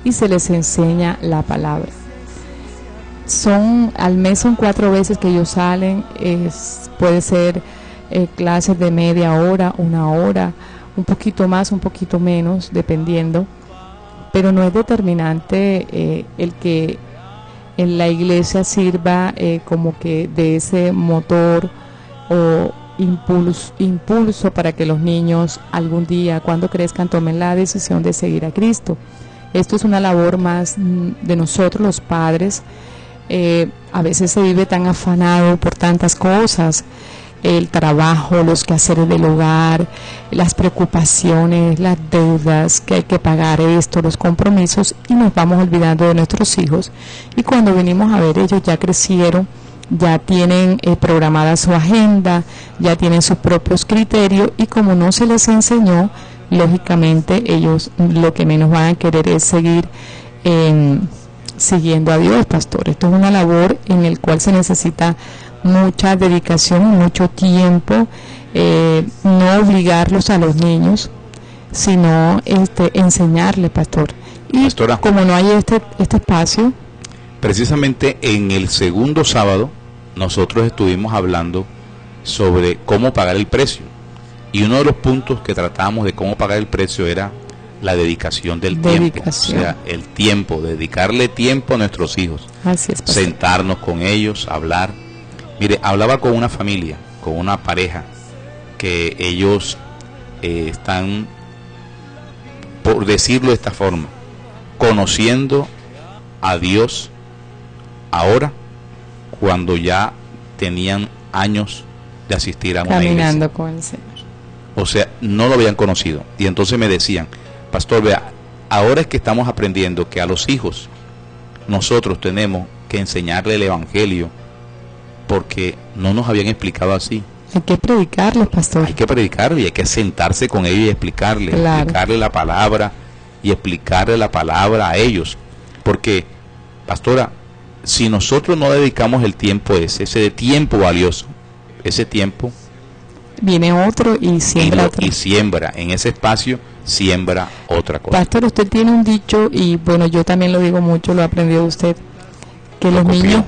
y se les enseña la palabra. Al mes son 4 veces que ellos salen, puede ser clases de media hora, 1 hora, un poquito más, un poquito menos, dependiendo, pero no es determinante el que en la iglesia sirva como que de ese motor o impulso para que los niños algún día, cuando crezcan, tomen la decisión de seguir a Cristo. Esto es una labor más de nosotros los padres. A veces se vive tan afanado por tantas cosas, el trabajo, los quehaceres del hogar, las preocupaciones, las deudas que hay que pagar, los compromisos, y nos vamos olvidando de nuestros hijos, y cuando venimos a ver, ellos ya crecieron, ya tienen programada su agenda, ya tienen sus propios criterios, y como no se les enseñó, lógicamente ellos lo que menos van a querer es seguir siguiendo a Dios, pastor. Esto es una labor en la cual se necesita mucha dedicación, mucho tiempo, no obligarlos a los niños, sino enseñarles, pastor. Y Pastora, como no hay este espacio. Precisamente en el segundo sábado nosotros estuvimos hablando sobre cómo pagar el precio, y uno de los puntos que tratábamos de cómo pagar el precio era la dedicación del tiempo, o sea, el tiempo, dedicarle tiempo a nuestros hijos. Así es, pastor. Sentarnos con ellos, hablar. Mire, hablaba con una familia, con una pareja, que ellos están, por decirlo de esta forma, conociendo a Dios ahora, cuando ya tenían años de asistir a una iglesia. Caminando con el Señor. O sea, no lo habían conocido. Y entonces me decían, pastor, vea, ahora es que estamos aprendiendo que a los hijos nosotros tenemos que enseñarle el evangelio, porque no nos habían explicado así. Hay que predicarles, pastor. Hay que predicarle y hay que sentarse con ellos y explicarle, claro, explicarle la palabra y explicarle la palabra a ellos. Porque, pastora, si nosotros no dedicamos el tiempo ese tiempo valioso, ese tiempo, viene otro y siembra otro. Y siembra, en ese espacio, siembra otra cosa. Pastor, usted tiene un dicho, y bueno, yo también lo digo mucho, lo he aprendido de usted, que los niños...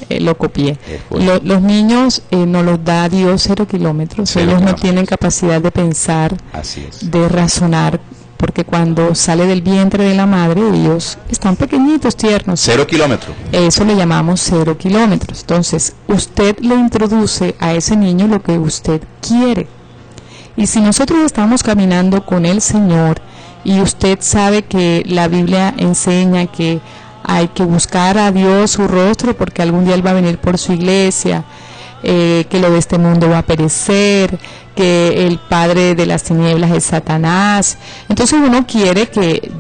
lo copié. Los niños nos los da Dios 0 kilómetros. Ellos no tienen capacidad de pensar, de razonar, porque cuando sale del vientre de la madre, ellos están pequeñitos, tiernos. 0 kilómetros. Eso le llamamos 0 kilómetros. Entonces, usted le introduce a ese niño lo que usted quiere. Y si nosotros estamos caminando con el Señor, y usted sabe que la Biblia enseña que hay que buscar a Dios su rostro, porque algún día Él va a venir por su iglesia, que lo de este mundo va a perecer, que el padre de las tinieblas es Satanás. Entonces uno quiere que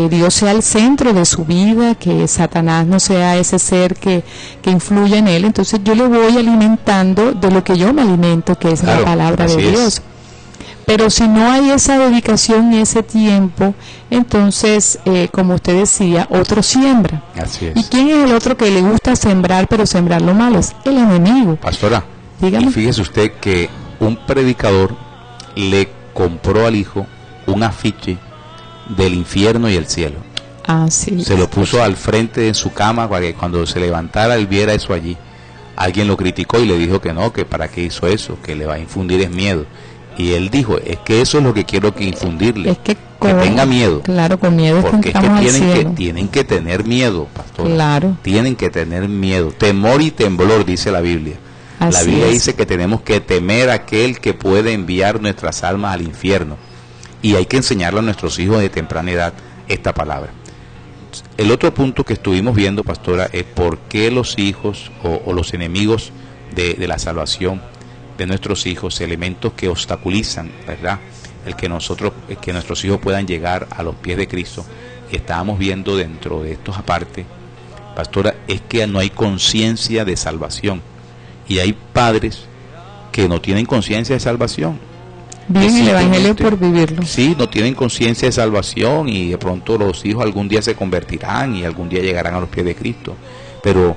Dios sea el centro de su vida, que Satanás no sea ese ser que influya en él. Entonces yo le voy alimentando de lo que yo me alimento, que es la palabra de Dios. Pero si no hay esa dedicación y ese tiempo, entonces, como usted decía, otro siembra. Así es. ¿Y quién es el otro que le gusta sembrar, pero sembrar lo malo? Es el enemigo. Pastora, dígame. Y fíjese usted que un predicador le compró al hijo un afiche del infierno y el cielo. Sí. Se lo puso al frente de su cama para que cuando se levantara él viera eso allí. Alguien lo criticó y le dijo que no, que para qué hizo eso, que le va a infundir es miedo. Y él dijo, es que eso es lo que quiero que infundirle, es que tenga miedo. Claro, con miedo. Porque es que tienen que tener miedo, pastor. Claro. Tienen que tener miedo. Temor y temblor, dice la Biblia. La Biblia dice que tenemos que temer a aquel que puede enviar nuestras almas al infierno. Y hay que enseñarle a nuestros hijos de temprana edad esta palabra. El otro punto que estuvimos viendo, pastora, es por qué los hijos o los enemigos de la salvación de nuestros hijos, elementos que obstaculizan, ¿verdad?, el que nuestros hijos puedan llegar a los pies de Cristo. Estábamos viendo dentro de estos aparte, pastora, es que no hay conciencia de salvación, y hay padres que no tienen conciencia de salvación. Viven el evangelio por vivirlo. Sí, no tienen conciencia de salvación, y de pronto los hijos algún día se convertirán y algún día llegarán a los pies de Cristo, pero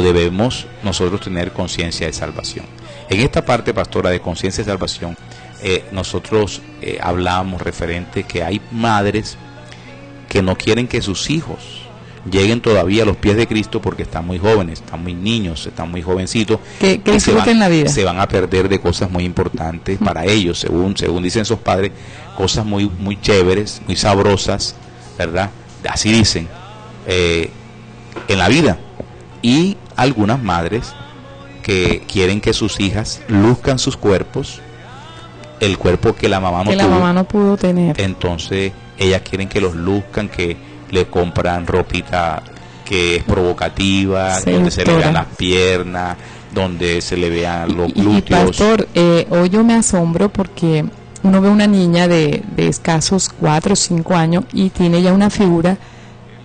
debemos nosotros tener conciencia de salvación. En esta parte, pastora, de conciencia de salvación, nosotros hablábamos referente que hay madres que no quieren que sus hijos lleguen todavía a los pies de Cristo porque están muy jóvenes, están muy niños, están muy jovencitos, que disfruten la vida. Se van a perder de cosas muy importantes para ellos, según dicen esos padres, cosas muy chéveres, muy sabrosas, ¿verdad? Así dicen, en la vida. Y algunas madres que quieren que sus hijas luzcan sus cuerpos, el cuerpo que la mamá no pudo tener. Entonces ellas quieren que los luzcan, que le compran ropita que es provocativa, donde se le vean las piernas, donde se le vean los glúteos. Y pastor, hoy yo me asombro porque uno ve una niña de escasos 4 o 5 años y tiene ya una figura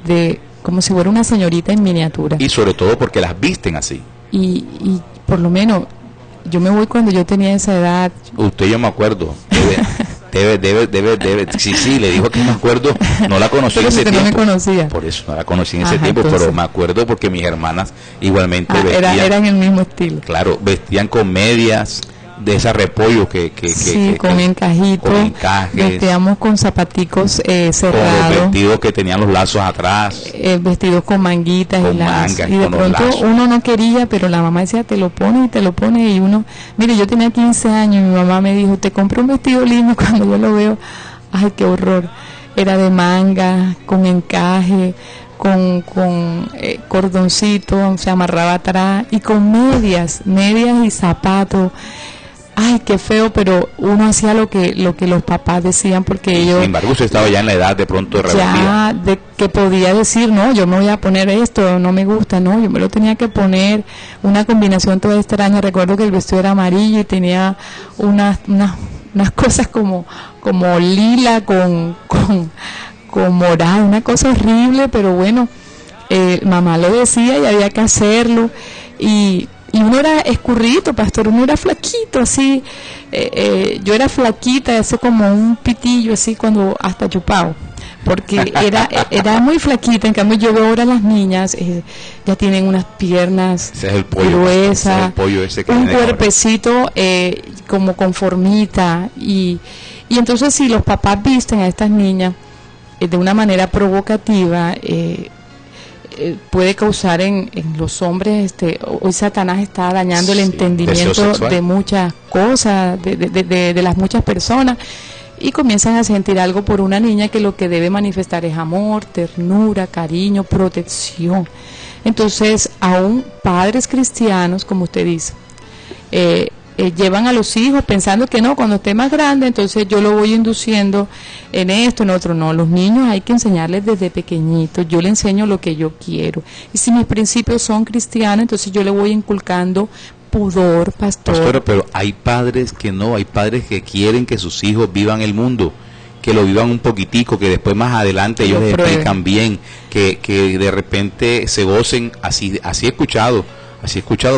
de como si fuera una señorita en miniatura. Y sobre todo porque las visten así. Y por lo menos, yo me voy cuando yo tenía esa edad. Yo me acuerdo. Debe. Sí, le dijo que me acuerdo. No la conocí en ese tiempo. No me conocía. Por eso no la conocí en ese tiempo, entonces, pero me acuerdo porque mis hermanas igualmente vestían. Eran el mismo estilo. Claro, vestían con medias de ese repollo con encajitos, con encajes, vestíamos con zapaticos cerrados, con los vestidos que tenían los lazos atrás, vestidos con manguitas con y de pronto uno no quería, pero la mamá decía te lo pone y uno, mire, yo tenía 15 años y mi mamá me dijo te compré un vestido lindo. Cuando yo lo veo, ay, qué horror, era de manga, con encaje, con cordoncito, se amarraba atrás y con medias y zapatos. Ay, qué feo, pero uno hacía lo que los papás decían porque ellos... Sin embargo, usted estaba ya en la edad de pronto de rebeldía. Ya, de que podía decir, no, yo me voy a poner esto, no me gusta, no, yo me lo tenía que poner, una combinación toda extraña. Recuerdo que el vestido era amarillo y tenía unas cosas como lila con morado, una cosa horrible, pero bueno, mamá lo decía y había que hacerlo. Y uno era escurridito, pastor, uno era flaquito, así, yo era flaquita, así como un pitillo, así, cuando hasta chupado, porque era muy flaquita. En cambio yo veo ahora las niñas, ya tienen unas piernas gruesas, un cuerpecito como con formita, y entonces si los papás visten a estas niñas de una manera provocativa, puede causar en los hombres, hoy Satanás está dañando el entendimiento de muchas cosas, de las muchas personas, y comienzan a sentir algo por una niña que lo que debe manifestar es amor, ternura, cariño, protección. Entonces, aún padres cristianos, como usted dice, llevan a los hijos pensando que no, cuando esté más grande, entonces yo lo voy induciendo en esto, en otro. No, los niños hay que enseñarles desde pequeñitos. Yo le enseño lo que yo quiero. Y si mis principios son cristianos, entonces yo le voy inculcando pudor, pastor. Pastora, pero hay padres que no, hay padres que quieren que sus hijos vivan el mundo, que lo vivan un poquitico, que después más adelante ellos les explican bien, que de repente se gocen, así he escuchado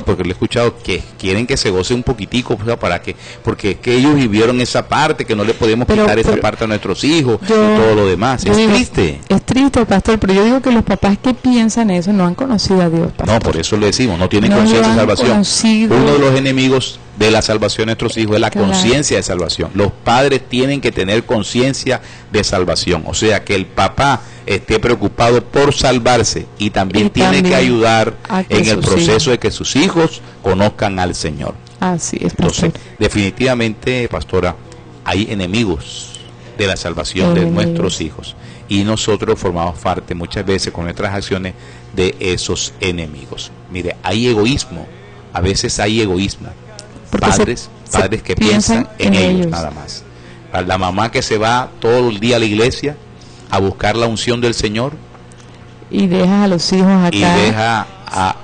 porque lo he escuchado, que quieren que se goce un poquitico, o sea, porque que ellos vivieron esa parte, que no le podemos quitar esa parte a nuestros hijos y todo lo demás. Es triste. Es triste, pastor, pero yo digo que los papás que piensan eso no han conocido a Dios, pastor. No, por eso lo decimos, no tienen conciencia de salvación. Conocido. Uno de los enemigos de la salvación de nuestros hijos es la conciencia de salvación. Los padres tienen que tener conciencia de salvación, o sea, que el papá esté preocupado por salvarse y también tiene que ayudar en el proceso de que sus hijos conozcan al Señor. Así es, pastor. Entonces, definitivamente, pastora, hay enemigos de la salvación de nuestros hijos y nosotros formamos parte muchas veces con nuestras acciones de esos enemigos. Mire, hay egoísmo, a veces hay egoísmo. Padres que piensan en ellos nada más. La mamá que se va todo el día a la iglesia a buscar la unción del Señor y deja a los hijos acá y deja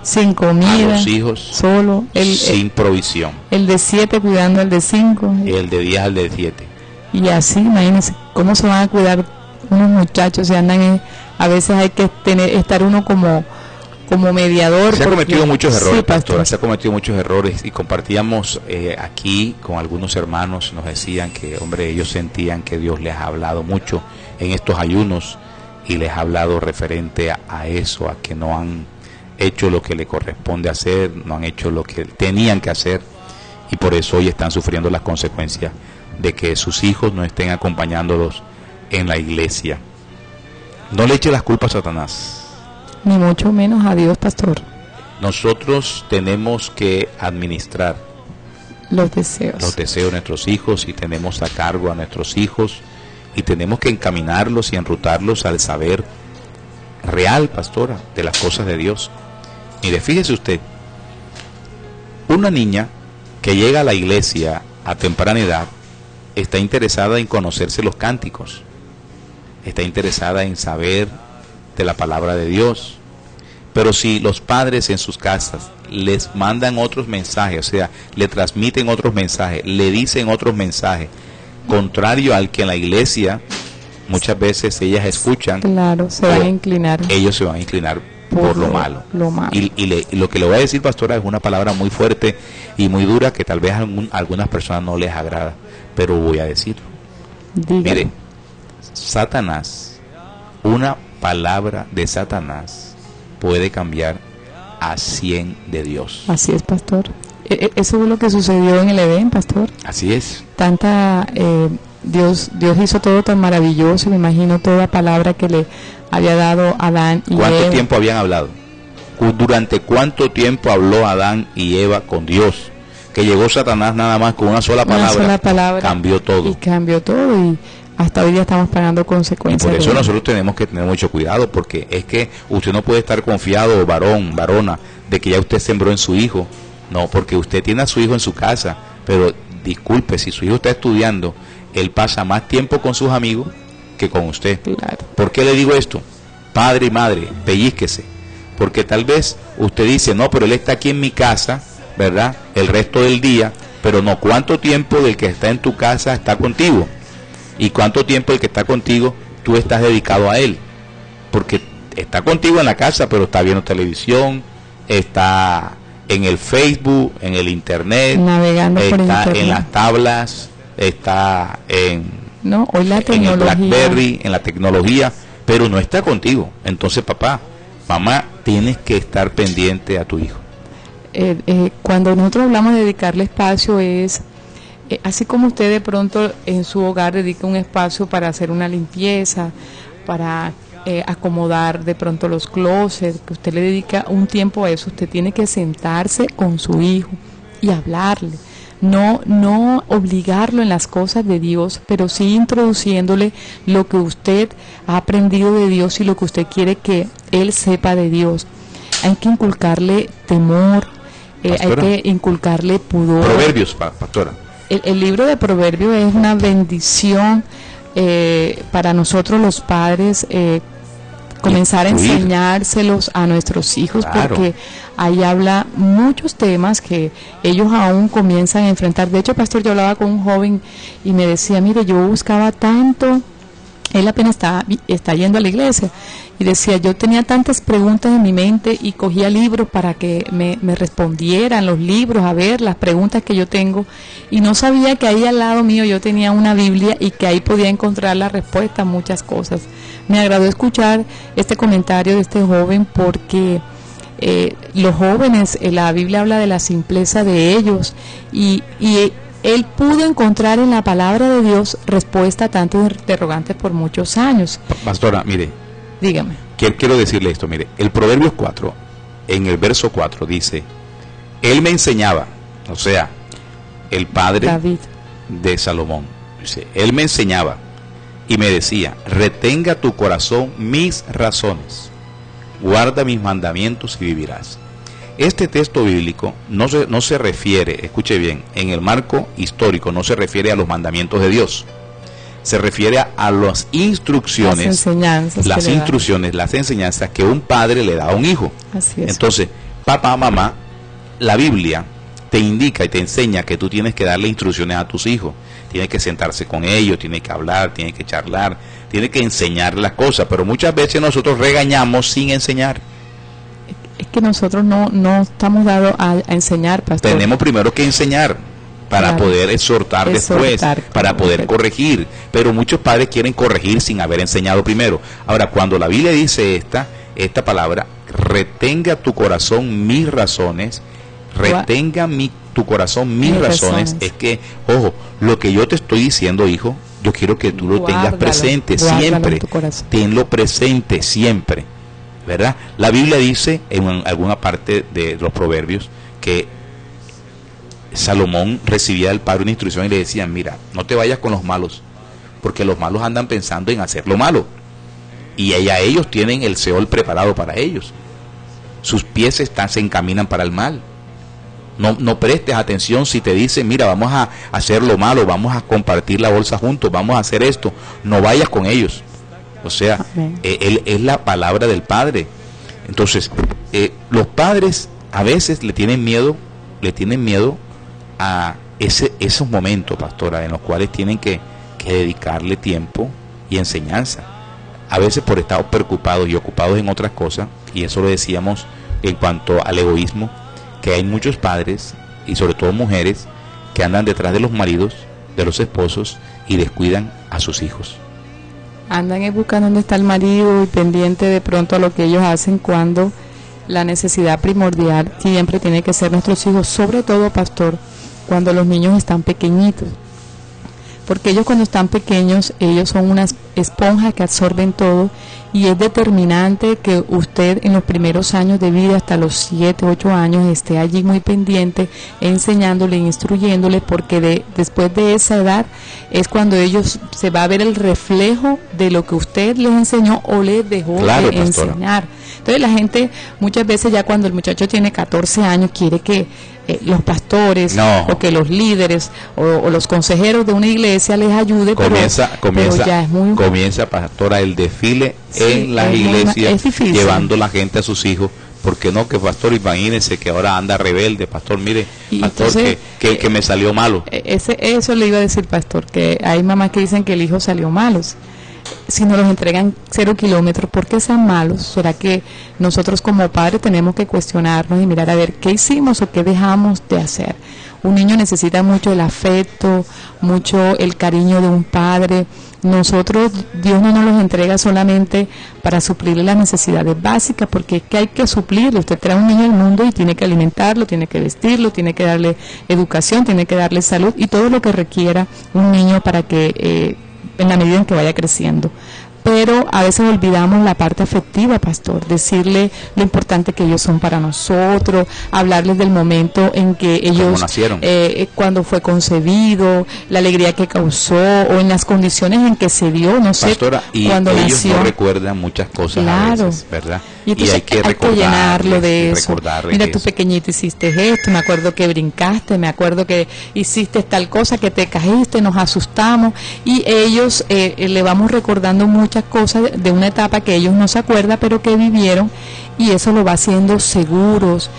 sin comida, a los hijos solo, sin provisión, el de 7 cuidando al de 5 y el de 10 al de 7, y así imagínense cómo se van a cuidar unos muchachos. Se andan a veces hay que estar uno como mediador. Se ha cometido muchos errores, pastora, se ha cometido muchos errores y compartíamos aquí con algunos hermanos, nos decían que, hombre, ellos sentían que Dios les ha hablado mucho en estos ayunos y les ha hablado referente a eso, a que no han hecho lo que le corresponde hacer, no han hecho lo que tenían que hacer y por eso hoy están sufriendo las consecuencias de que sus hijos no estén acompañándolos en la iglesia. No le eche las culpas a Satanás. Ni mucho menos a Dios, pastor. Nosotros tenemos que administrar los deseos de nuestros hijos, y tenemos a cargo a nuestros hijos, y tenemos que encaminarlos y enrutarlos al saber real, pastora, de las cosas de Dios. Mire, fíjese usted, una niña que llega a la iglesia a temprana edad está interesada en conocerse los cánticos, está interesada en saber de la palabra de Dios. Pero si los padres en sus casas les mandan otros mensajes, o sea, le transmiten otros mensajes, le dicen otros mensajes, contrario al que en la iglesia muchas veces ellas escuchan, claro, se van a inclinar. Ellos se van a inclinar por lo malo. Y lo que le voy a decir, pastora, es una palabra muy fuerte y muy dura que tal vez a algunas personas no les agrada, pero voy a decirlo. Dígame. Mire, Satanás, una palabra de Satanás puede cambiar a 100 de Dios. Así es, pastor. Eso es lo que sucedió en el Edén, pastor. Así es. Dios hizo todo tan maravilloso, me imagino toda palabra que le había dado Adán y Eva. ¿Cuánto tiempo habían hablado? ¿Durante cuánto tiempo habló Adán y Eva con Dios? Que llegó Satanás nada más con una sola palabra, cambió todo. Y cambió todo, y hasta hoy día estamos pagando consecuencias. Y por eso nosotros tenemos que tener mucho cuidado, porque es que usted no puede estar confiado, varona, de que ya usted sembró en su hijo. No, porque usted tiene a su hijo en su casa, pero disculpe, si su hijo está estudiando, él pasa más tiempo con sus amigos que con usted. Claro. ¿Por qué le digo esto? Padre y madre, pellízquese, porque tal vez usted dice, no, pero él está aquí en mi casa, ¿verdad?, el resto del día, pero no, ¿cuánto tiempo del que está en tu casa está contigo? ¿Y cuánto tiempo el que está contigo tú estás dedicado a él? Porque está contigo en la casa, pero está viendo televisión, está en el Facebook, en el internet, navegando por internet, en las tablas, está hoy la en el BlackBerry, en la tecnología, pero no está contigo. Entonces, papá, mamá, tienes que estar pendiente a tu hijo. Cuando nosotros hablamos de dedicarle espacio es así como usted de pronto en su hogar dedica un espacio para hacer una limpieza, para acomodar de pronto los closets, que usted le dedica un tiempo a eso. Usted tiene que sentarse con su hijo y hablarle, no obligarlo en las cosas de Dios, pero sí introduciéndole lo que usted ha aprendido de Dios y lo que usted quiere que él sepa de Dios. Hay que inculcarle temor, hay que inculcarle pudor. Proverbios, pastora. El libro de Proverbios es una bendición para nosotros los padres, comenzar a enseñárselos a nuestros hijos, claro, porque ahí habla muchos temas que ellos aún comienzan a enfrentar. De hecho, pastor, yo hablaba con un joven y me decía, mire, yo buscaba tanto, él apenas está yendo a la iglesia, y decía, yo tenía tantas preguntas en mi mente y cogía libros para que me respondieran los libros, a ver las preguntas que yo tengo, y no sabía que ahí al lado mío yo tenía una Biblia y que ahí podía encontrar la respuesta a muchas cosas. Me agradó escuchar este comentario de este joven, porque los jóvenes, la Biblia habla de la simpleza de ellos, y él pudo encontrar en la palabra de Dios respuesta a tantos interrogantes por muchos años. Pastora, mire, dígame. Quiero decirle esto, mire, el Proverbios 4, en el verso 4 dice, él me enseñaba, o sea, el padre David de Salomón, dice, él me enseñaba y me decía, retenga tu corazón mis razones, guarda mis mandamientos y vivirás. Este texto bíblico no se refiere, escuche bien, en el marco histórico no se refiere a los mandamientos de Dios, se refiere a las instrucciones, las enseñanzas que un padre le da a un hijo. Así es. Entonces, papá, mamá, la Biblia te indica y te enseña que tú tienes que darle instrucciones a tus hijos, tienes que sentarse con ellos, tienes que hablar, tienes que charlar, tienes que enseñar las cosas, pero muchas veces nosotros regañamos sin enseñar. Es que nosotros no estamos dados a enseñar, pastor. Tenemos primero que enseñar para poder exhortar después, para poder corregir, pero muchos padres quieren corregir sin haber enseñado primero. Ahora, cuando la Biblia dice esta palabra, retenga tu corazón mis razones, tu corazón mis razones, es que, ojo, lo que yo te estoy diciendo, hijo, yo quiero que tú lo tengas presente siempre, tenlo presente siempre, ¿verdad? La Biblia dice en alguna parte de los proverbios que Salomón recibía del padre una instrucción y le decían, mira, no te vayas con los malos, porque los malos andan pensando en hacer lo malo, y ya ellos tienen el Seol preparado para ellos, sus pies se encaminan para el mal. No prestes atención si te dicen, mira, vamos a hacer lo malo, vamos a compartir la bolsa juntos, vamos a hacer esto, no vayas con ellos. O sea, él es la palabra del Padre. Entonces, los padres a veces le tienen miedo a esos momentos, pastora, en los cuales tienen que dedicarle tiempo y enseñanza. A veces por estar preocupados y ocupados en otras cosas, y eso lo decíamos en cuanto al egoísmo, que hay muchos padres, y sobre todo mujeres, que andan detrás de los maridos, de los esposos, y descuidan a sus hijos. Andan buscando dónde está el marido y pendiente de pronto a lo que ellos hacen, cuando la necesidad primordial siempre tiene que ser nuestros hijos, sobre todo, pastor, cuando los niños están pequeñitos. Porque ellos cuando están pequeños, ellos son unas esponjas que absorben todo, y es determinante que usted en los primeros años de vida, hasta los 7, 8 años, esté allí muy pendiente, enseñándole, instruyéndole, porque después de esa edad es cuando ellos se va a ver el reflejo de lo que usted les enseñó o les dejó de enseñar. Entonces la gente muchas veces, ya cuando el muchacho tiene 14 años, quiere que los pastores o que los líderes o los consejeros de una iglesia les ayude, comienza, pastora, el desfile en las iglesias, llevando la gente a sus hijos. Porque no, que pastor, imagínense que ahora anda rebelde, pastor, mire, y pastor, entonces, que me salió malo. Eso le iba a decir, pastor, que hay mamás que dicen que el hijo salió malo. Si nos los entregan 0 kilómetros, ¿por qué sean malos? ¿Será que nosotros como padres tenemos que cuestionarnos y mirar a ver qué hicimos o qué dejamos de hacer? Un niño necesita mucho el afecto, mucho el cariño de un padre. Nosotros, Dios no nos los entrega solamente para suplirle las necesidades básicas, porque es que hay que suplirle. Usted trae un niño al mundo y tiene que alimentarlo, tiene que vestirlo, tiene que darle educación, tiene que darle salud y todo lo que requiera un niño para que en la medida en que vaya creciendo. Pero a veces olvidamos la parte afectiva, pastor, decirle lo importante que ellos son para nosotros, hablarles del momento en que ellos nacieron, cuando fue concebido, la alegría que causó, o en las condiciones en que se dio, no sé, pastora, y cuando ellos nació. No recuerdan muchas cosas, claro, a veces, ¿verdad? Y entonces hay que llenarlo de eso. Mira, tú eso. Pequeñito hiciste esto, me acuerdo que brincaste, me acuerdo que hiciste tal cosa, que te caíste, nos asustamos, y ellos le vamos recordando muchas cosas de una etapa que ellos no se acuerdan, pero que vivieron, y eso lo va haciendo seguros,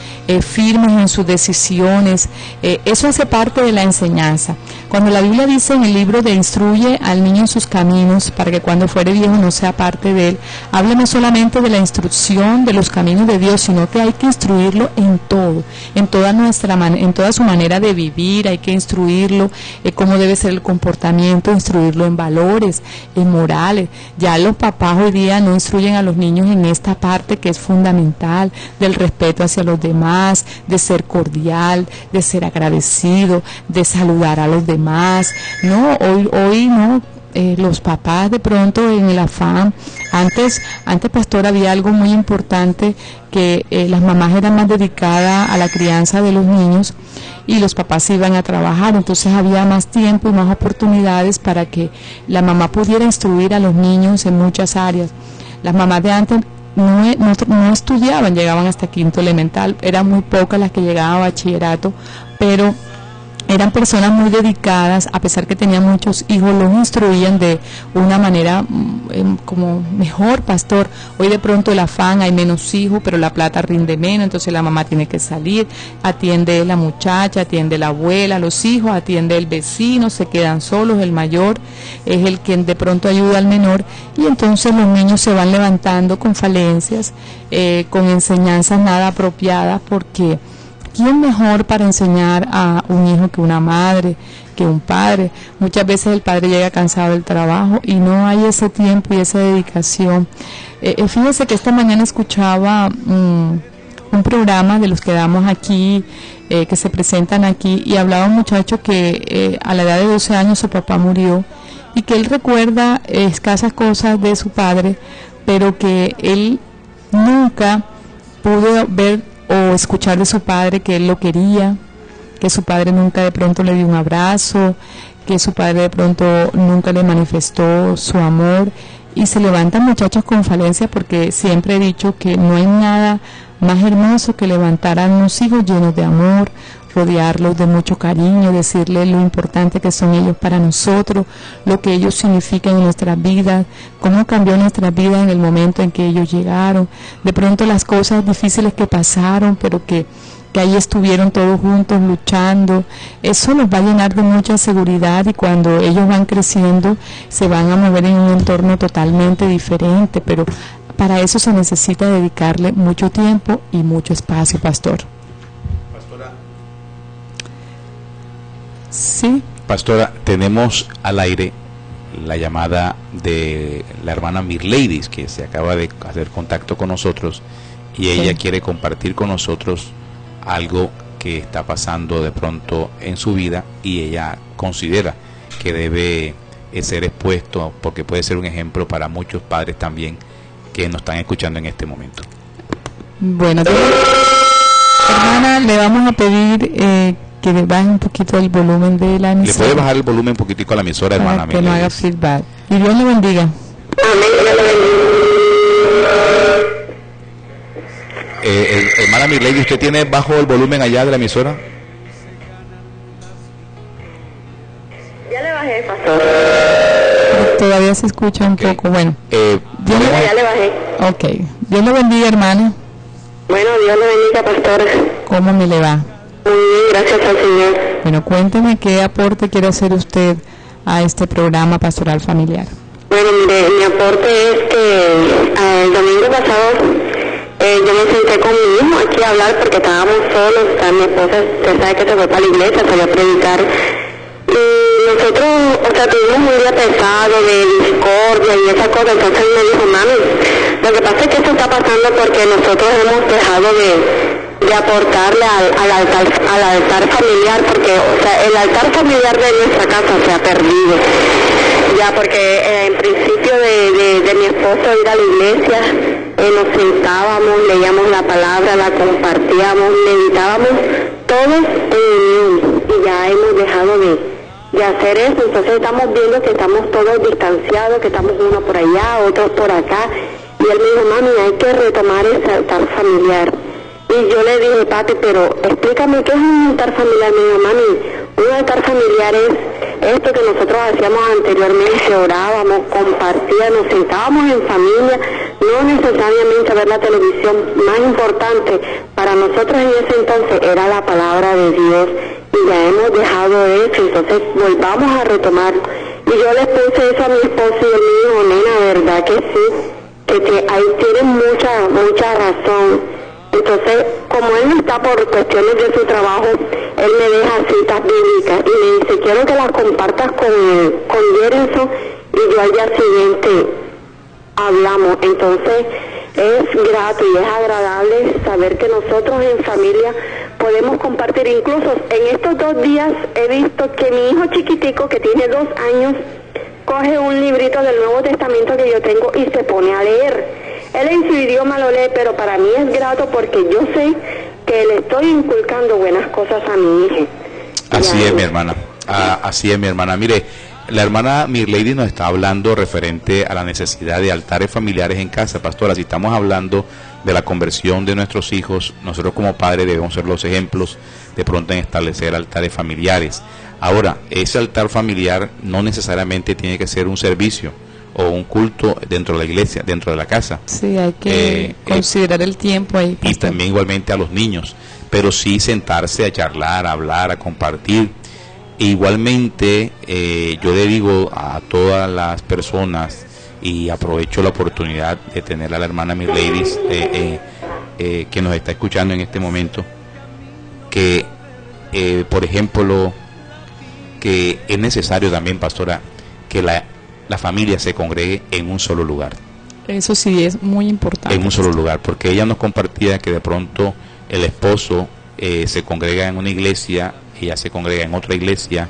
firmes en sus decisiones. Eso hace parte de la enseñanza. Cuando la Biblia dice en el libro de instruye al niño en sus caminos, para que cuando fuere viejo no sea parte de él, habla no solamente de la instrucción de los caminos de Dios, sino que hay que instruirlo en todo, en toda su manera de vivir. Hay que instruirlo cómo debe ser el comportamiento, instruirlo en valores, en morales. Ya los papás hoy día no instruyen a los niños en esta parte que es fundamental, del respeto hacia los demás, de ser cordial, de ser agradecido, de saludar a los demás. No, hoy no. Los papás de pronto en el afán, antes pastor, había algo muy importante, que las mamás eran más dedicadas a la crianza de los niños y los papás iban a trabajar, entonces había más tiempo y más oportunidades para que la mamá pudiera instruir a los niños en muchas áreas. Las mamás de antes no estudiaban, llegaban hasta quinto elemental, eran muy pocas las que llegaban a bachillerato, pero eran personas muy dedicadas, a pesar que tenían muchos hijos, los instruían de una manera como mejor, pastor. Hoy de pronto el afán, hay menos hijos, pero la plata rinde menos, entonces la mamá tiene que salir, atiende la muchacha, atiende la abuela, los hijos, atiende el vecino, se quedan solos, el mayor es el quien de pronto ayuda al menor, y entonces los niños se van levantando con falencias, con enseñanzas nada apropiadas, porque ¿quién mejor para enseñar a un hijo que una madre, que un padre? Muchas veces el padre llega cansado del trabajo y no hay ese tiempo y esa dedicación. Fíjese que esta mañana escuchaba un programa de los que damos aquí, que se presentan aquí, y hablaba un muchacho que a la edad de 12 años su papá murió, y que él recuerda escasas cosas de su padre, pero que él nunca pudo ver o escuchar de su padre que él lo quería, que su padre nunca de pronto le dio un abrazo, que su padre de pronto nunca le manifestó su amor. Y se levantan muchachos con falencias, porque siempre he dicho que no hay nada más hermoso que levantar a unos hijos llenos de amor, rodearlos de mucho cariño, decirles lo importante que son ellos para nosotros, lo que ellos significan en nuestras vidas, cómo cambió nuestras vidas en el momento en que ellos llegaron, de pronto las cosas difíciles que pasaron, pero que ahí estuvieron todos juntos luchando. Eso los va a llenar de mucha seguridad, y cuando ellos van creciendo se van a mover en un entorno totalmente diferente, pero para eso se necesita dedicarle mucho tiempo y mucho espacio, pastor. Pastora. Sí. Pastora, tenemos al aire la llamada de la hermana Mirleidis, que se acaba de hacer contacto con nosotros, y ella quiere compartir con nosotros algo que está pasando de pronto en su vida, y ella considera que debe ser expuesto, porque puede ser un ejemplo para muchos padres también que nos están escuchando en este momento. Bueno, hermana, le vamos a pedir que le baje un poquito el volumen de la emisora. ¿Le puede bajar el volumen un poquitico a la emisora, hermana? Para que no haga feedback. Y Dios le bendiga. Amén, Dios le bendiga. Hermana Mirley, ¿usted tiene bajo el volumen allá de la emisora? Ya le bajé, pastor. Todavía se escucha un poco. Bueno, Ya le bajé. ok. Dios le bendiga, hermana. Bueno, Dios le bendiga, pastor. ¿Cómo me le va? Muy bien, gracias al Señor. Bueno, cuénteme qué aporte quiere hacer usted a este programa pastoral familiar. Bueno, mire, mi aporte es que el domingo pasado yo me senté con mi hijo aquí a hablar, porque estábamos solos. Mi esposa, usted sabe que se fue para la iglesia, salió a predicar. Y nosotros, tuvimos un día pesado de discordia y esa cosa. Entonces él me dijo, mami, lo que pasa es que esto está pasando porque nosotros hemos dejado de aportarle al altar familiar, porque el altar familiar de nuestra casa se ha perdido. Ya, porque en principio de mi esposo ir a la iglesia, nos sentábamos, leíamos la palabra, la compartíamos, meditábamos todos en unión, y ya hemos dejado de hacer eso. Entonces estamos viendo que estamos todos distanciados, que estamos uno por allá, otros por acá, y él me dijo, mami, hay que retomar ese altar familiar. Y yo le dije, papi, pero explícame qué es un altar familiar. Me dijo, mami, un altar familiar es esto que nosotros hacíamos anteriormente: orábamos, compartíamos, nos sentábamos en familia, no necesariamente ver la televisión. Más importante para nosotros en ese entonces era la palabra de Dios, y ya hemos dejado eso. Entonces volvamos a retomar. Y yo les puse eso a mi esposo, y él me dijo, nena, verdad que sí, que ahí tienen mucha razón. Entonces, como él no está por cuestiones de su trabajo, él me deja citas bíblicas y me dice, quiero que las compartas con Jerinson, y yo al día siguiente hablamos. Entonces, es grato y es agradable saber que nosotros en familia podemos compartir. Incluso en estos 2 días he visto que mi hijo chiquitico, que tiene 2 años, coge un librito del Nuevo Testamento que yo tengo y se pone a leer. Él en su idioma lo lee, pero para mí es grato porque yo sé que le estoy inculcando buenas cosas a mi hija. Así es, mi hermana. Así es, mi hermana. Mire, la hermana Mirlady nos está hablando referente a la necesidad de altares familiares en casa, pastora. Si estamos hablando de la conversión de nuestros hijos, nosotros como padres debemos ser los ejemplos de pronto en establecer altares familiares. Ahora, ese altar familiar no necesariamente tiene que ser un servicio o un culto dentro de la iglesia, dentro de la casa. Sí, hay que considerar el tiempo ahí, pastor. Y también igualmente a los niños, pero sí sentarse a charlar, a hablar, a compartir. Igualmente, yo le digo a todas las personas, y aprovecho la oportunidad de tener a la hermana Mirlady que nos está escuchando en este momento, que, por ejemplo, que es necesario también, pastora, que la familia se congregue en un solo lugar. Eso sí es muy importante. En un solo lugar, porque ella nos compartía que de pronto el esposo se congrega en una iglesia, ella se congrega en otra iglesia,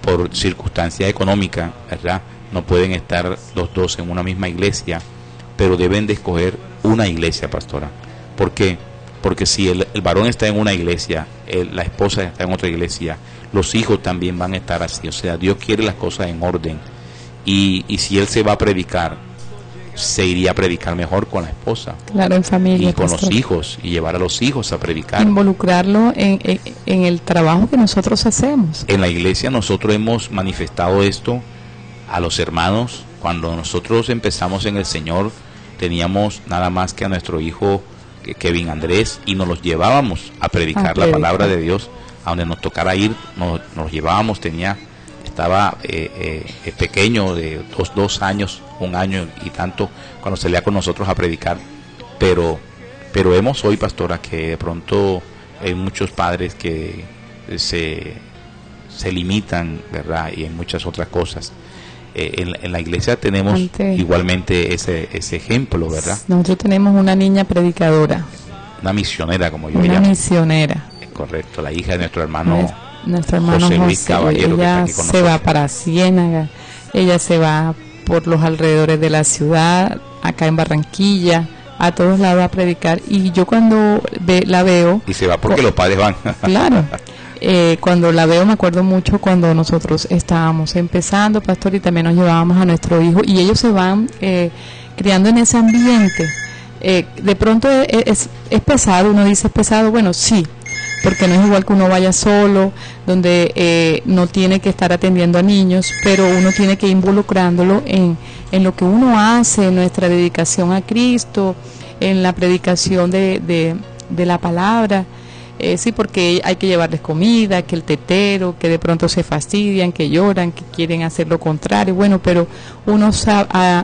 por circunstancias económicas, ¿verdad?, no pueden estar los dos en una misma iglesia, pero deben de escoger una iglesia, pastora. ¿Por qué? Porque si el varón está en una iglesia, la esposa está en otra iglesia, los hijos también van a estar así. O sea, Dios quiere las cosas en orden. Y si él se va a predicar, se iría a predicar mejor con la esposa. Claro, en familia. Y con pastor, los hijos, y llevar a los hijos a predicar. Involucrarlo en el trabajo que nosotros hacemos. En la iglesia nosotros hemos manifestado esto a los hermanos. Cuando nosotros empezamos en el Señor, teníamos nada más que a nuestro hijo Kevin Andrés, y nos los llevábamos a predicar la palabra de Dios a donde nos tocara ir. Nos llevábamos, estaba pequeño, de 2 años, 1 año y tanto, cuando salía con nosotros a predicar. Pero vemos hoy, pastora, que de pronto hay muchos padres que se limitan, ¿verdad?, y en muchas otras cosas. En la iglesia tenemos igualmente ese ejemplo, ¿verdad? Nosotros tenemos una niña predicadora, una misionera, como yo llamo. Una misionera. Correcto, la hija de nuestro hermano José Luis Caballero, ella que está aquí con se va para Ciénaga, ella se va por los alrededores de la ciudad, acá en Barranquilla, a todos lados a predicar. Y yo cuando la veo... Y se va porque los padres van. Claro. Cuando la veo me acuerdo mucho cuando nosotros estábamos empezando, pastor, y también nos llevábamos a nuestro hijo, y ellos se van criando en ese ambiente. De pronto es pesado, uno dice es pesado, bueno, sí, porque no es igual que uno vaya solo, donde no tiene que estar atendiendo a niños, pero uno tiene que ir involucrándolo en lo que uno hace, en nuestra dedicación a Cristo, en la predicación de la palabra. Sí, porque hay que llevarles comida, que el tetero, que de pronto se fastidian, que lloran, que quieren hacer lo contrario. Bueno, pero uno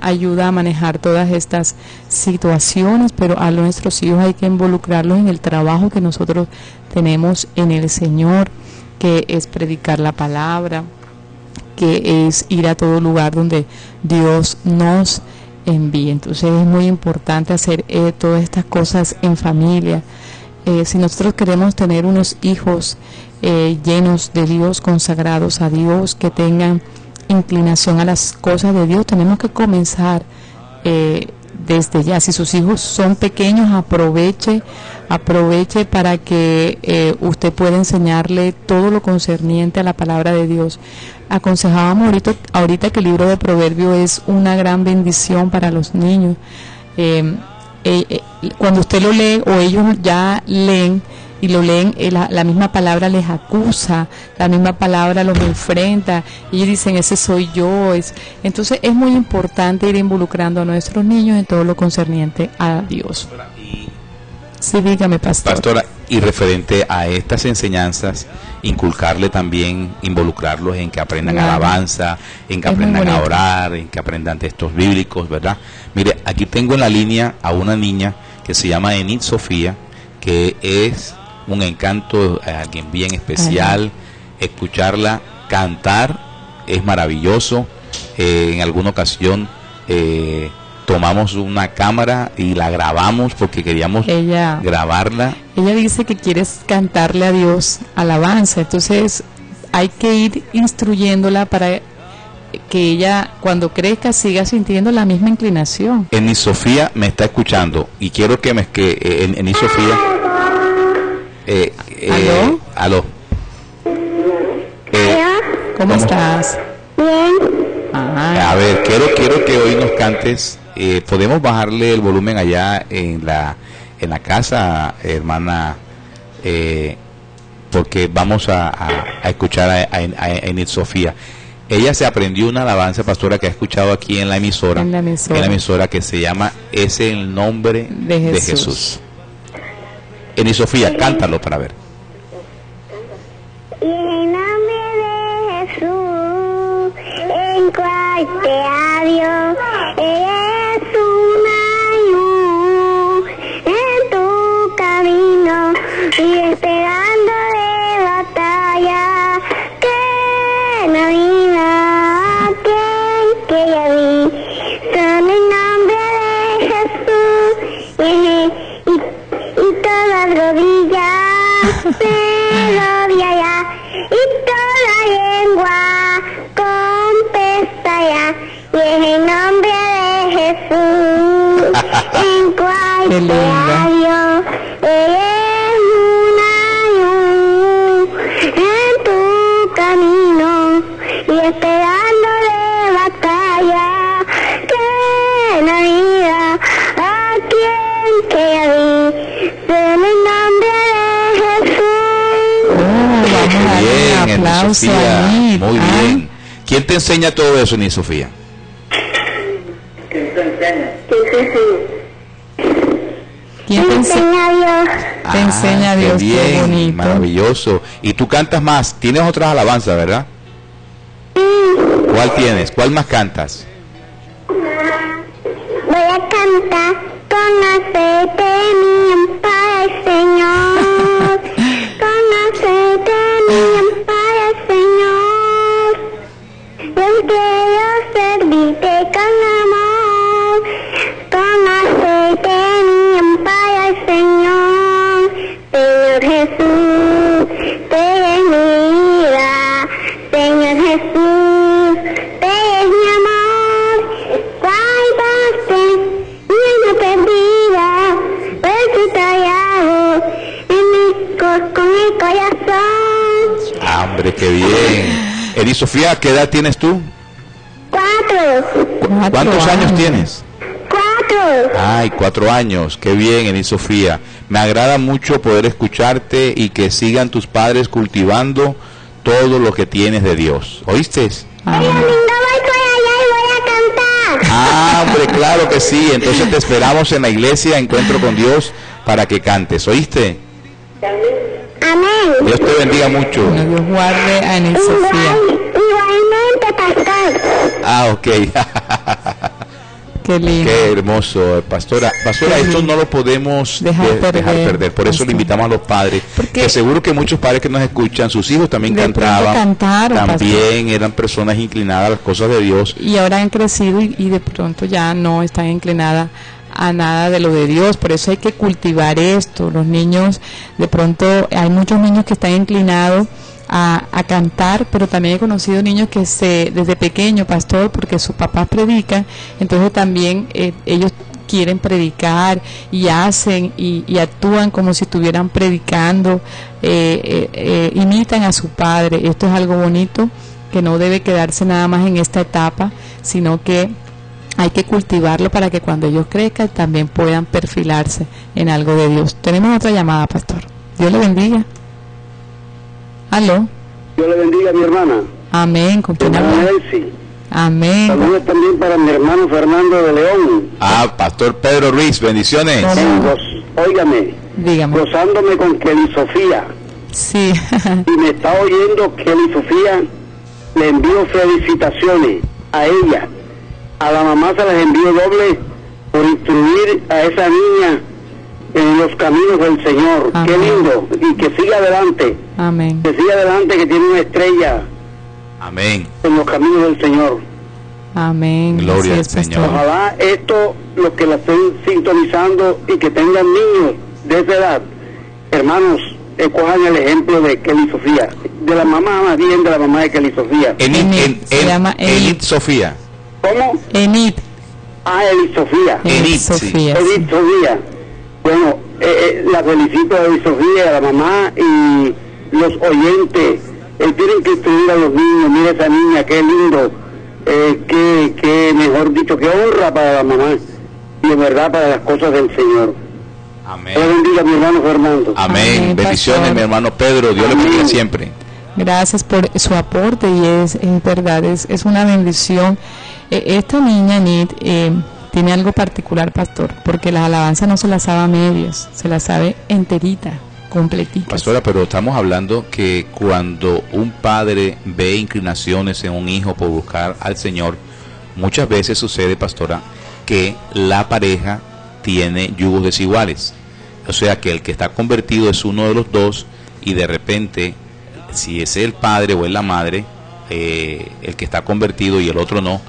ayuda a manejar todas estas situaciones, pero a nuestros hijos hay que involucrarlos en el trabajo que nosotros tenemos en el Señor, que es predicar la palabra, que es ir a todo lugar donde Dios nos envíe. Entonces es muy importante hacer todas estas cosas en familia. Si nosotros queremos tener unos hijos llenos de Dios, consagrados a Dios, que tengan inclinación a las cosas de Dios, tenemos que comenzar desde ya. Si sus hijos son pequeños, aproveche para que usted pueda enseñarle todo lo concerniente a la palabra de Dios. Aconsejábamos ahorita que el libro de Proverbios es una gran bendición para los niños. Cuando usted lo lee, o ellos ya leen y lo leen, la misma palabra les acusa, la misma palabra los enfrenta, y ellos dicen, ese soy yo. Entonces es muy importante ir involucrando a nuestros niños en todo lo concerniente a Dios. Sí, dígame, pastor. Pastora, y referente a estas enseñanzas, inculcarle también, involucrarlos en que aprendan alabanza, en que aprendan a orar, en que aprendan textos bíblicos, ¿verdad? Mire, aquí tengo en la línea a una niña que se llama Enid Sofía, que es un encanto, alguien bien especial. Escucharla cantar es maravilloso. En alguna ocasión tomamos una cámara y la grabamos porque queríamos grabarla. Ella dice que quiere cantarle a Dios alabanza, entonces hay que ir instruyéndola para que ella, cuando crezca, siga sintiendo la misma inclinación. Enid Sofía me está escuchando y quiero que Enid Sofía... ¿Aló? ¿Aló? ¿Cómo estás? Bien. A ver, quiero que hoy nos cantes. Podemos bajarle el volumen allá en la casa, hermana, porque vamos a escuchar a Enid Sofía. Ella se aprendió una alabanza, pastora, que ha escuchado aquí en la emisora, que se llama Es el nombre de Jesús. Enid Sofía, cántalo para ver. Y en nombre de Jesús, en cual te adiós, eres una luz en tu camino y esperando de batalla que navega aquel que ya vi. Son en nombre de Jesús y todas rodillas se doblará y toda lengua Qué linda. Dios, eres una luz en tu camino y esperando de batalla que la vida a quien que dice en el nombre de Jesús. Vamos a darle Bien, un Eni aplauso Sofía, a Nid. muy bien. ¿Quién te enseña todo eso, Eni Sofía? ¿Quién te enseña? ¿Quién te enseña? Dios. Te enseña a qué Dios, qué bien, bonito. maravilloso. Y tú cantas más, tienes otras alabanzas, ¿verdad? ¿Cuál tienes? ¿Cuál más cantas? Voy a cantar con aceite mi para el Señor. Con aceite mi para el Señor. Yo quiero servirte con amor. Con aceite mi para el Señor. Señor Jesús, te eres mi vida. Señor Jesús, te eres mi amor. Salvaste mi alma perdida, por tu tallado con el corazón. Ah, hombre, qué bien. Eni Sofía, ¿qué edad tienes tú? 4. ¿Cuántos años tienes? 4. Ay, 4 años. Qué bien, Eni Sofía. Me agrada mucho poder escucharte y que sigan tus padres cultivando todo lo que tienes de Dios. ¿Oíste? El domingo voy por allá y voy a cantar. Ah, hombre, claro que sí. Entonces te esperamos en la iglesia, Encuentro con Dios, para que cantes. ¿Oíste? Amén. Dios te bendiga mucho. Bueno, Dios guarde a Eni Sofía. Igualmente, pastor. Ah, ok. Qué lindo. Qué hermoso, pastora. Pastora, esto no lo podemos Dejar perder. Por eso le invitamos a los padres. Porque Que seguro que muchos padres que nos escuchan, sus hijos también de pronto cantaban. cantaron, También eran personas inclinadas a las cosas de Dios. Y ahora han crecido y de pronto ya no están inclinadas a nada de lo de Dios. Por eso hay que cultivar esto. Los niños, de pronto hay muchos niños que están inclinados a cantar, pero también he conocido niños que desde pequeño, pastor, porque sus papás predican, entonces también ellos quieren predicar y hacen y actúan como si estuvieran predicando, imitan a su padre. Esto es algo bonito que no debe quedarse nada más en esta etapa, sino que hay que cultivarlo para que cuando ellos crezcan también puedan perfilarse en algo de Dios. Tenemos otra llamada, pastor. Dios le bendiga. Aló. Dios le bendiga a mi hermana. Amén. ¿Con quién Hermana habla? Elsie. Amén. Saludos también para mi hermano Fernando de León. Ah, Pastor Pedro Ruiz, bendiciones. Óigame, Dígame. gozándome con Kelly Sofía. Sí. Y me está oyendo Kelly Sofía. Le envío felicitaciones a ella. A la mamá se las envío doble por instruir a esa niña en los caminos del Señor. Amén. Qué lindo. Y que siga adelante. Amén. Que siga adelante, que tiene una estrella Amén. en los caminos del Señor. Amén. Gloria Así al es, pastor. Señor. Ojalá esto, los que la estén sintonizando y que tengan niños de esa edad, hermanos, cojan el ejemplo de Kelly Sofía, de la mamá, más bien de la mamá de Kelly Sofía. Se llama Enid Sofía. ¿Cómo? Enid. Ah, Eli Sofía. Enid, Sofía. sí. Sí. Eli Sofía. Bueno, la felicito a Eli Sofía, a la mamá y los oyentes. Tienen que instruir a los niños. Mira esa niña, qué lindo. Que mejor dicho, que honra para la mamá y de verdad para las cosas del Señor. Amén. Dios bendiga a mi hermano Fernando. Amén. Amén, Bendiciones, pastor. mi hermano Pedro. Dios le bendiga siempre. Gracias por su aporte y es verdad, es una bendición. Esta niña, Nid, tiene algo particular, pastor, porque las alabanzas no se las sabe a medias, se las sabe enterita, completita. Pastora, pero estamos hablando que cuando un padre ve inclinaciones en un hijo por buscar al Señor, muchas veces sucede, pastora, que la pareja tiene yugos desiguales. O sea, que el que está convertido es uno de los dos y de repente, si es el padre o es la madre, el que está convertido y el otro no,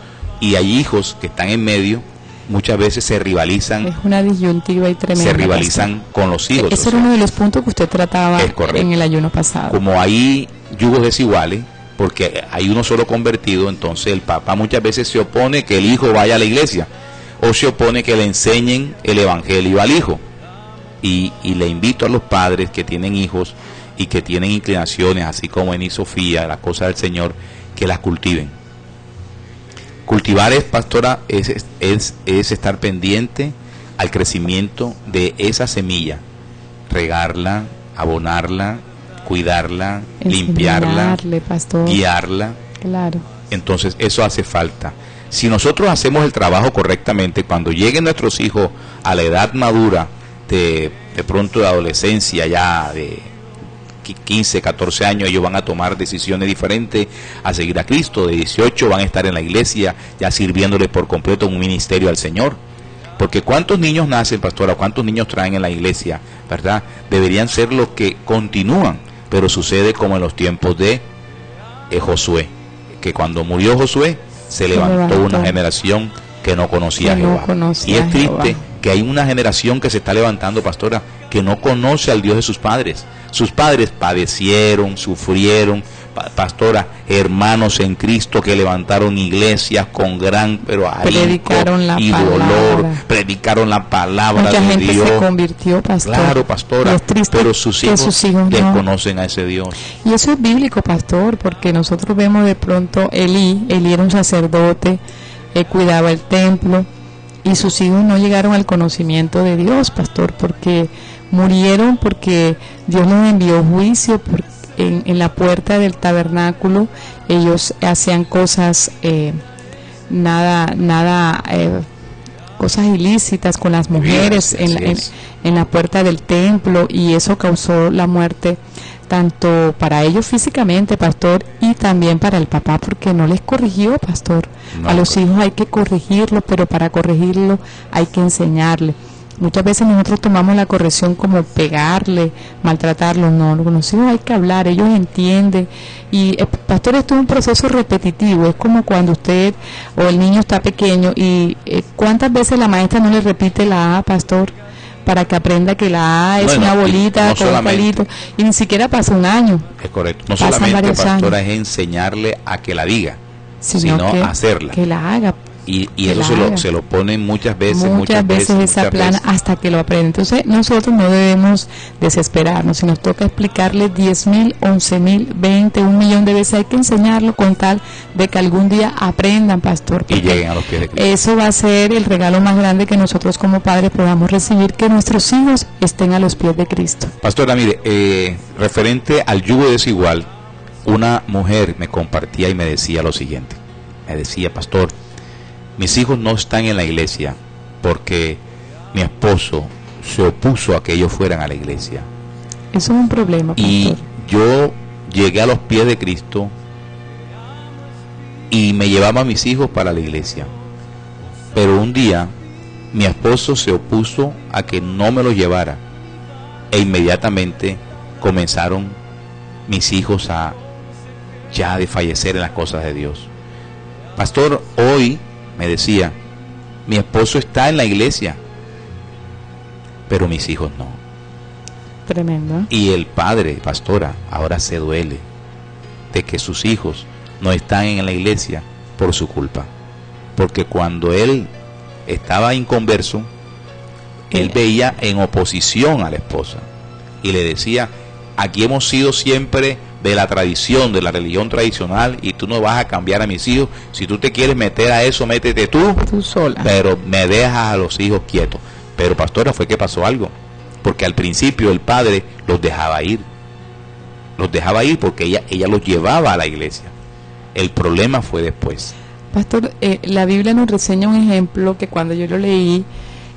y hay hijos que están en medio, muchas veces se rivalizan. Es una disyuntiva y tremenda. Se rivalizan con los hijos. Ese era uno de los puntos que usted trataba en el ayuno pasado. Como hay yugos desiguales, porque hay uno solo convertido, entonces el papá muchas veces se opone que el hijo vaya a la iglesia, o se opone que le enseñen el evangelio al hijo. Y le invito a los padres que tienen hijos y que tienen inclinaciones, así como Eni y Sofía, las cosas del Señor, que las cultiven. Cultivar es, pastora, es estar pendiente al crecimiento de esa semilla, regarla, abonarla, cuidarla, limpiarla, pastor, guiarla. Claro. Entonces eso hace falta. Si nosotros hacemos el trabajo correctamente, cuando lleguen nuestros hijos a la edad madura, de pronto de adolescencia, ya de 15, 14 años, ellos van a tomar decisiones diferentes a seguir a Cristo. De 18 van a estar en la iglesia ya sirviéndole por completo un ministerio al Señor. Porque ¿cuántos niños nacen, pastora? ¿Cuántos niños traen en la iglesia? ¿Verdad? Deberían ser los que continúan, pero sucede como en los tiempos de Josué, que cuando murió Josué se levantó una generación que no conocía a Jehová. Y es triste que hay una generación que se está levantando, pastora, que no conoce al Dios de sus padres. Sus padres padecieron, sufrieron, pastora, hermanos en Cristo que levantaron iglesias con gran ahínco y dolor, predicaron la palabra Mucha de gente Dios. Se convirtió, pastor. Claro, pastora, pero sus hijos desconocen a ese Dios. Y eso es bíblico, pastor, porque nosotros vemos de pronto Elí era un sacerdote, cuidaba el templo, y sus hijos no llegaron al conocimiento de Dios, pastor, porque murieron, porque Dios los envió juicio. En la puerta del tabernáculo ellos hacían cosas cosas ilícitas con las mujeres en la puerta del templo, y eso causó la muerte tanto para ellos físicamente, pastor, y también para el papá, porque no les corrigió, pastor. A los hijos hay que corregirlo, pero para corregirlo hay que enseñarle. Muchas veces nosotros tomamos la corrección como pegarle, maltratarlos. No, con los hijos hay que hablar, ellos entienden. Y pastor, esto es un proceso repetitivo, es como cuando usted o el niño está pequeño y ¿cuántas veces la maestra no le repite la A, pastor? Para que aprenda que la A es una bolita con un palito, y ni siquiera pasa un año. Es correcto, no solamente, pastora, es enseñarle a que la diga, sino a hacerla. Que la haga. Y eso se lo ponen muchas veces esa plana hasta que lo aprende. Entonces nosotros no debemos desesperarnos. Si nos toca explicarle 10,000, 11,000, 20, 1,000,000 de veces, hay que enseñarlo con tal de que algún día aprendan, pastor. Y lleguen a los pies de Cristo. Eso va a ser el regalo más grande que nosotros como padres podamos recibir, que nuestros hijos estén a los pies de Cristo. Pastora, mire, referente al yugo desigual, una mujer me compartía y me decía lo siguiente. Me decía, pastor, mis hijos no están en la iglesia porque mi esposo se opuso a que ellos fueran a la iglesia. Eso es un problema, pastor. Y yo llegué a los pies de Cristo y me llevaba a mis hijos para la iglesia. Pero un día mi esposo se opuso a que no me los llevara, e inmediatamente comenzaron mis hijos a ya desfallecer en las cosas de Dios. Pastor, hoy me decía, mi esposo está en la iglesia, pero mis hijos no. Tremendo. Y el padre, pastora, ahora se duele de que sus hijos no están en la iglesia por su culpa. Porque cuando él estaba inconverso, él veía en oposición a la esposa y le decía, aquí hemos sido siempre de la tradición, de la religión tradicional, y tú no vas a cambiar a mis hijos. Si tú te quieres meter a eso, métete tú sola, pero me dejas a los hijos quietos. Pero pastora, fue que pasó algo, porque al principio el padre los dejaba ir porque ella los llevaba a la iglesia. El problema fue después. Pastor, la Biblia nos reseña un ejemplo que cuando yo lo leí,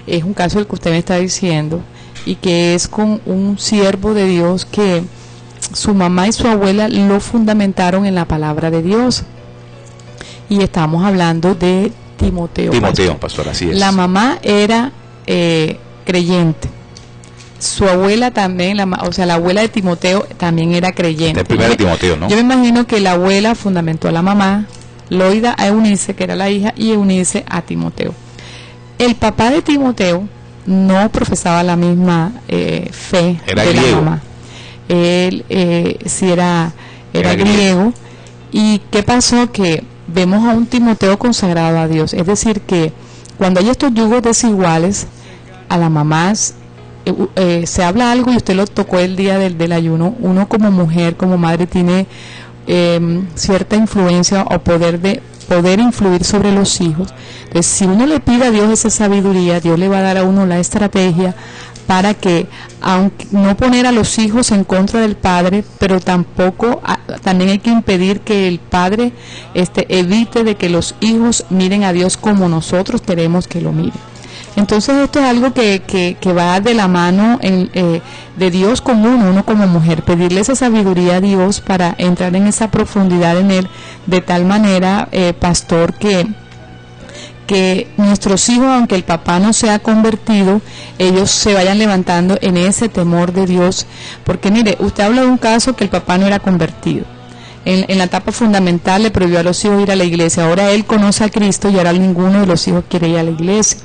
es un caso del que usted me está diciendo, y que es con un siervo de Dios que su mamá y su abuela lo fundamentaron en la palabra de Dios. Y estamos hablando de Timoteo. Pastor, así es. La mamá era creyente. Su abuela también, la abuela de Timoteo también era creyente. El primero de Timoteo, ¿no? Yo me imagino que la abuela fundamentó a la mamá, Loida a Eunice, que era la hija, y Eunice a Timoteo. El papá de Timoteo no profesaba la misma fe era de griego. La mamá. Él sí era griego. ¿Y qué pasó? Que vemos a un Timoteo consagrado a Dios. Es decir, que cuando hay estos yugos desiguales, a las mamás se habla algo y usted lo tocó el día del ayuno. Uno como mujer, como madre, tiene cierta influencia o poder influir sobre los hijos. Entonces, si uno le pide a Dios esa sabiduría, Dios le va a dar a uno la estrategia para que, aunque no poner a los hijos en contra del padre, pero tampoco también hay que impedir que el padre evite de que los hijos miren a Dios como nosotros queremos que lo miren. Entonces esto es algo que va de la mano de Dios con uno como mujer, pedirle esa sabiduría a Dios para entrar en esa profundidad en Él, de tal manera, pastor, que nuestros hijos, aunque el papá no sea convertido, ellos se vayan levantando en ese temor de Dios, porque mire, usted habla de un caso que el papá no era convertido. En la etapa fundamental le prohibió a los hijos ir a la iglesia. Ahora él conoce a Cristo y ahora ninguno de los hijos quiere ir a la iglesia,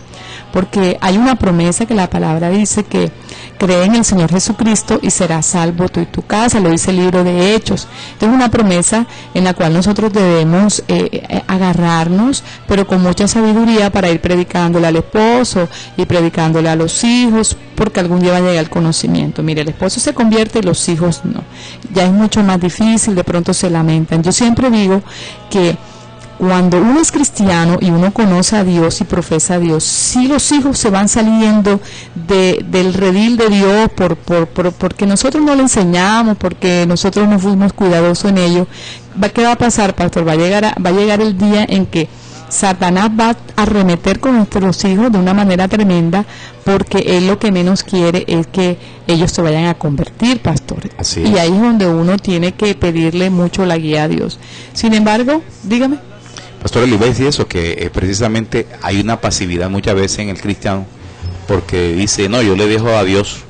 porque hay una promesa que la palabra dice que cree en el Señor Jesucristo y serás salvo tú y tu casa, lo dice el libro de Hechos. Es una promesa en la cual nosotros debemos agarrarnos, pero con mucha sabiduría, para ir predicándole al esposo y predicándole a los hijos, porque algún día va a llegar el conocimiento. Mire, el esposo se convierte y los hijos no. Ya es mucho más difícil, de pronto se lamentan. Yo siempre digo que cuando uno es cristiano y uno conoce a Dios y profesa a Dios, si los hijos se van saliendo del redil de Dios porque nosotros no le enseñamos, porque nosotros no fuimos cuidadosos en ello, ¿qué va a pasar, pastor? Va a llegar el día en que Satanás va a arremeter con nuestros hijos de una manera tremenda, porque él lo que menos quiere es que ellos se vayan a convertir, pastor. Así y es. ahí es donde uno tiene que pedirle mucho la guía a Dios. Sin embargo, dígame. Pastor, le iba a decir eso, que precisamente hay una pasividad muchas veces en el cristiano, porque dice, no, yo le dejo a Dios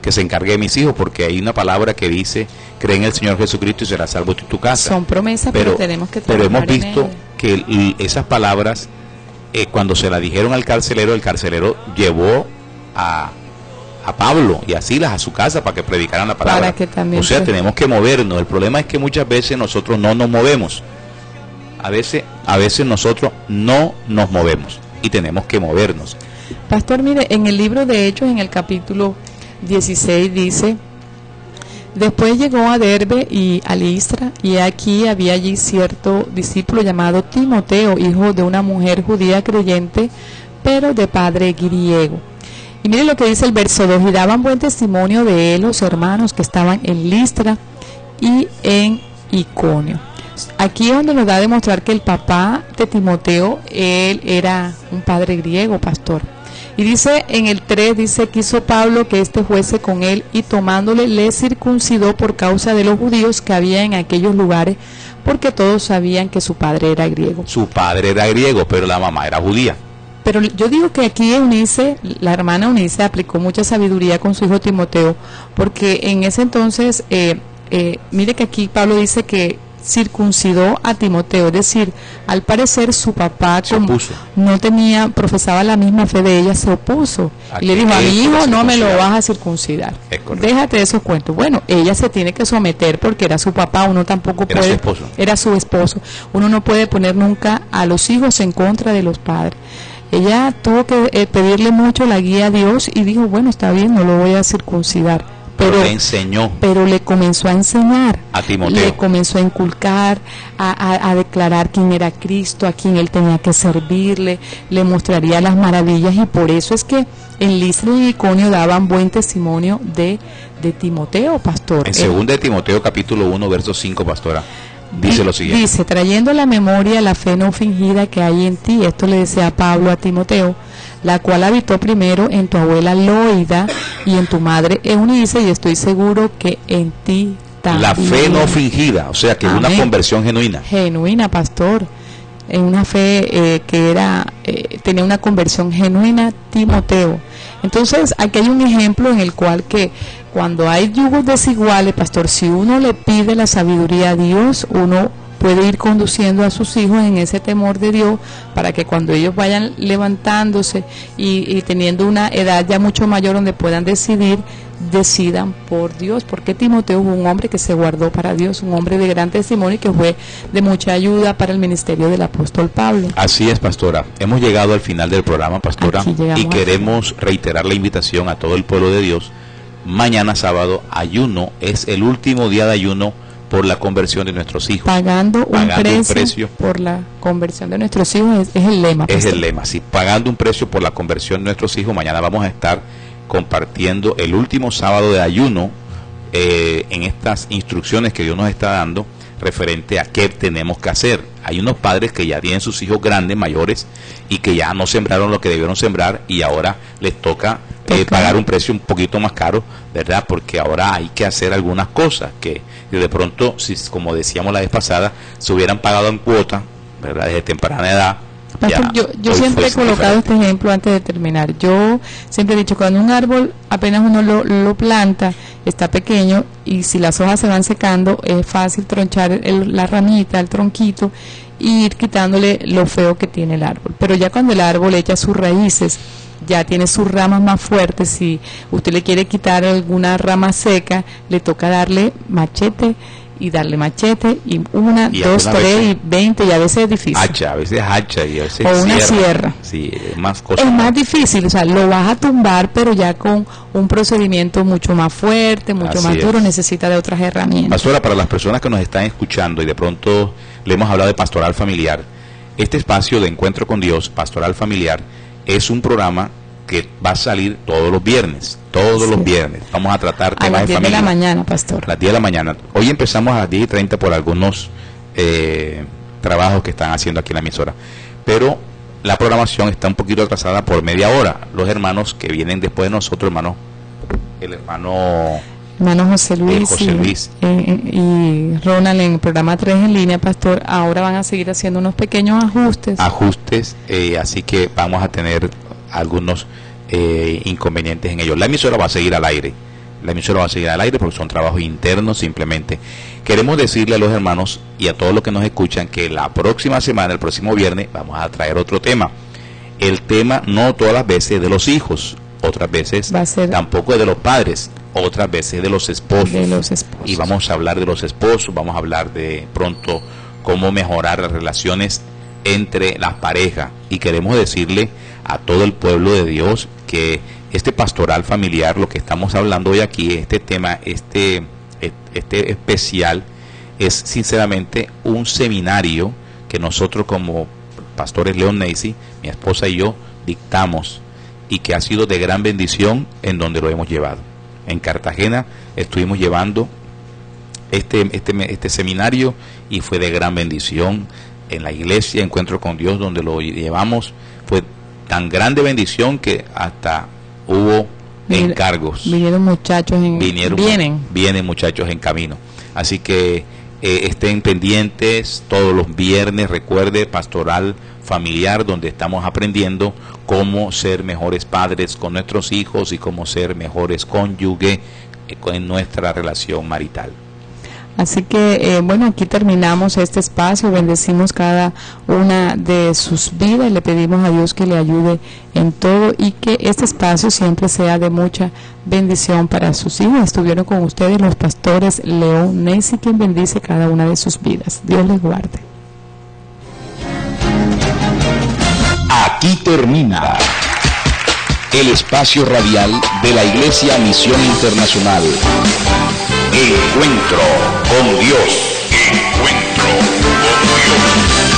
que se encargue de mis hijos, porque hay una palabra que dice, cree en el Señor Jesucristo y serás salvo tú y tu casa. Son promesas, pero tenemos que Pero hemos trabajar en visto que esas palabras, cuando se las dijeron al carcelero, el carcelero llevó a Pablo y a Silas a su casa para que predicaran la palabra. Para que también o sea, tenemos que movernos. El problema es que muchas veces nosotros no nos movemos. A veces nosotros no nos movemos y tenemos que movernos. Pastor, mire, en el libro de Hechos, en el capítulo 16 dice: después llegó a Derbe y a Listra, y aquí había allí cierto discípulo llamado Timoteo, hijo de una mujer judía creyente, pero de padre griego. Y mire lo que dice el verso 2: y daban buen testimonio de él los hermanos que estaban en Listra y en Iconio. Aquí es donde nos da a demostrar que el papá de Timoteo, él era un padre griego, pastor. Y dice en el 3, dice, quiso Pablo que éste fuese con él, y tomándole le circuncidó por causa de los judíos que había en aquellos lugares, porque todos sabían que su padre era griego. Su padre era griego, pero la mamá era judía. Pero yo digo que aquí Eunice, la hermana Eunice, aplicó mucha sabiduría con su hijo Timoteo, porque en ese entonces, mire que aquí Pablo dice que circuncidó a Timoteo, es decir, al parecer su papá, como no profesaba la misma fe de ella, se opuso y le dijo: a mi hijo no me lo vas a circuncidar, déjate de esos cuentos. Bueno, ella se tiene que someter porque era su papá, uno tampoco puede, era su esposo, uno no puede poner nunca a los hijos en contra de los padres. Ella tuvo que pedirle mucho la guía a Dios y dijo: bueno, está bien, no lo voy a circuncidar. Pero le enseñó. Pero le comenzó a enseñar a Timoteo. Le comenzó a inculcar, a declarar quién era Cristo, a quién él tenía que servirle, le mostraría las maravillas, y por eso es que en Listra y Iconio daban buen testimonio de Timoteo, pastor. En 2 de Timoteo capítulo 1, verso 5, pastora, dice lo siguiente. Dice: trayendo a la memoria la fe no fingida que hay en ti, esto le decía Pablo a Timoteo, la cual habitó primero en tu abuela Loida y en tu madre Eunice, y estoy seguro que en ti también. La fe no fingida, o sea que es una conversión genuina. Genuina, pastor. En una fe que tenía una conversión genuina, Timoteo. Entonces, aquí hay un ejemplo en el cual que cuando hay yugos desiguales, pastor, si uno le pide la sabiduría a Dios, uno puede ir conduciendo a sus hijos en ese temor de Dios, para que cuando ellos vayan levantándose y teniendo una edad ya mucho mayor donde puedan decidan por Dios, porque Timoteo fue un hombre que se guardó para Dios, un hombre de gran testimonio y que fue de mucha ayuda para el ministerio del apóstol Pablo. Así es, pastora. Hemos llegado al final del programa, pastora, y queremos reiterar la invitación a todo el pueblo de Dios. Mañana sábado, ayuno, es el último día de ayuno por la conversión de nuestros hijos. Pagando un precio por la conversión de nuestros hijos es el lema. Es el lema, sí, pagando un precio por la conversión de nuestros hijos. Mañana vamos a estar compartiendo el último sábado de ayuno en estas instrucciones que Dios nos está dando referente a qué tenemos que hacer. Hay unos padres que ya tienen sus hijos grandes, mayores, y que ya no sembraron lo que debieron sembrar y ahora les toca pagar un precio un poquito más caro, ¿verdad? Porque ahora hay que hacer algunas cosas que de pronto, si, como decíamos la vez pasada, se hubieran pagado en cuota, ¿verdad? Desde temprana edad. Yo siempre he colocado este ejemplo antes de terminar. Yo siempre he dicho, cuando un árbol apenas uno lo planta, está pequeño, y si las hojas se van secando, es fácil tronchar la ramita, el tronquito, y ir quitándole lo feo que tiene el árbol. Pero ya cuando el árbol echa sus raíces, ya tiene sus ramas más fuertes, si usted le quiere quitar alguna rama seca, le toca darle machete, y darle machete, y una, dos, tres, y 20, y a veces es difícil. A veces hacha, y a veces o una sierra. Sí, más cosas. Es más difícil, o sea, lo vas a tumbar, pero ya con un procedimiento mucho más fuerte, mucho más duro, necesita de otras herramientas. Pastora, para las personas que nos están escuchando y de pronto le hemos hablado de pastoral familiar, este espacio de encuentro con Dios, pastoral familiar, es un programa que va a salir todos los viernes. Los viernes vamos a tratar temas de familia. A las 10 de la mañana, pastor. A las 10 de la mañana. Hoy empezamos a las 10:30 por algunos trabajos que están haciendo aquí en la emisora. Pero la programación está un poquito atrasada por media hora. Los hermanos que vienen después de nosotros, el hermano José Luis, y Ronald en el programa 3 en línea, pastor, ahora van a seguir haciendo unos pequeños ajustes. Así que vamos a tener algunos inconvenientes en ellos. La emisora va a seguir al aire. Porque son trabajos internos simplemente. Queremos decirle a los hermanos y a todos los que nos escuchan que la próxima semana, el próximo viernes, vamos a traer otro tema. El tema no todas las veces de los hijos, otras veces tampoco es de los padres, otras veces de los esposos. Y vamos a hablar de los esposos, vamos a hablar de pronto cómo mejorar las relaciones entre las parejas. Y queremos decirle a todo el pueblo de Dios que este pastoral familiar, lo que estamos hablando hoy aquí, este tema, este especial, es sinceramente un seminario que nosotros como pastores Leon Neisy, mi esposa y yo, dictamos, y que ha sido de gran bendición en donde lo hemos llevado. En Cartagena estuvimos llevando este seminario y fue de gran bendición. En la iglesia Encuentro con Dios, donde lo llevamos, fue tan grande bendición que hasta hubo encargos. Vienen muchachos en camino. Así que estén pendientes todos los viernes. Recuerde, pastoral familiar, donde estamos aprendiendo cómo ser mejores padres con nuestros hijos y cómo ser mejores cónyuges en nuestra relación marital. Así que, aquí terminamos este espacio, bendecimos cada una de sus vidas y le pedimos a Dios que le ayude en todo y que este espacio siempre sea de mucha bendición para sus hijos. Estuvieron con ustedes los pastores Leon Neisy, quien bendice cada una de sus vidas. Dios les guarde. Aquí termina el espacio radial de la Iglesia Misión Internacional. Encuentro con Dios. Encuentro con Dios.